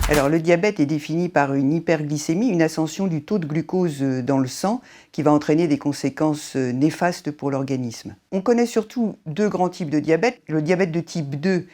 Alors, le diabète est défini par une hyperglycémie, une ascension du taux de glucose dans le sang qui va entraîner des conséquences néfastes pour l'organisme. On connaît surtout deux grands types de diabète. Le diabète de type 2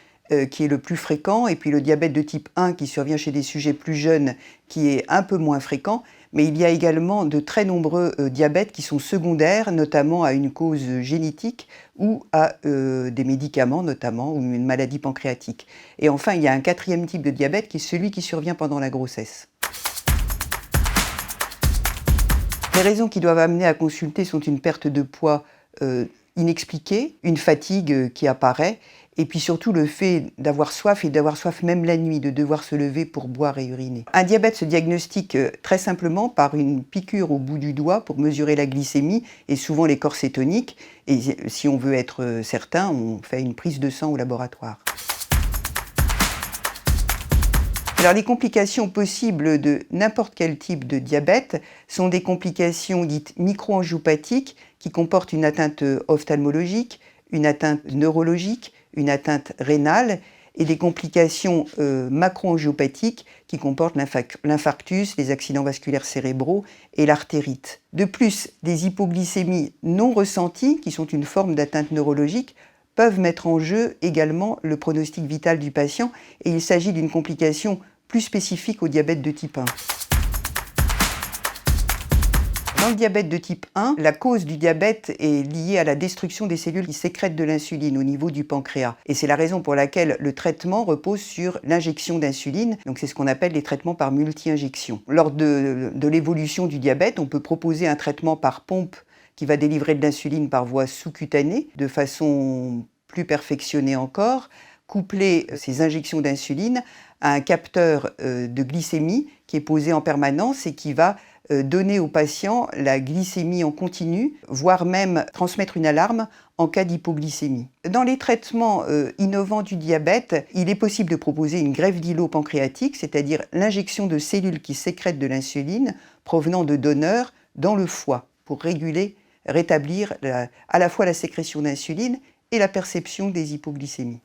qui est le plus fréquent, et puis le diabète de type 1 qui survient chez des sujets plus jeunes qui est un peu moins fréquent. Mais il y a également de très nombreux diabètes qui sont secondaires, notamment à une cause génétique ou à des médicaments notamment, ou une maladie pancréatique. Et enfin, il y a un quatrième type de diabète qui est celui qui survient pendant la grossesse. Les raisons qui doivent amener à consulter sont une perte de poids inexpliquée, une fatigue qui apparaît, et puis surtout le fait d'avoir soif, et d'avoir soif même la nuit, de devoir se lever pour boire et uriner. Un diabète se diagnostique très simplement par une piqûre au bout du doigt pour mesurer la glycémie et souvent les corps cétoniques. Et si on veut être certain, on fait une prise de sang au laboratoire. Alors, les complications possibles de n'importe quel type de diabète sont des complications dites micro-angiopathiques qui comportent une atteinte ophtalmologique, une atteinte neurologique, une atteinte rénale, et des complications macro-angiopathiques qui comportent l'infarctus, les accidents vasculaires cérébraux et l'artérite. De plus, des hypoglycémies non ressenties, qui sont une forme d'atteinte neurologique, peuvent mettre en jeu également le pronostic vital du patient, et il s'agit d'une complication plus spécifique au diabète de type 1. Dans le diabète de type 1, la cause du diabète est liée à la destruction des cellules qui sécrètent de l'insuline au niveau du pancréas. Et c'est la raison pour laquelle le traitement repose sur l'injection d'insuline. Donc c'est ce qu'on appelle les traitements par multi-injection. Lors de l'évolution du diabète, on peut proposer un traitement par pompe qui va délivrer de l'insuline par voie sous-cutanée de façon plus perfectionnée encore, coupler ces injections d'insuline à un capteur de glycémie qui est posé en permanence et qui va donner au patient la glycémie en continu, voire même transmettre une alarme en cas d'hypoglycémie. Dans les traitements innovants du diabète, il est possible de proposer une greffe d'îlot pancréatique, c'est-à-dire l'injection de cellules qui sécrètent de l'insuline provenant de donneurs dans le foie pour rétablir à la fois la sécrétion d'insuline et la perception des hypoglycémies.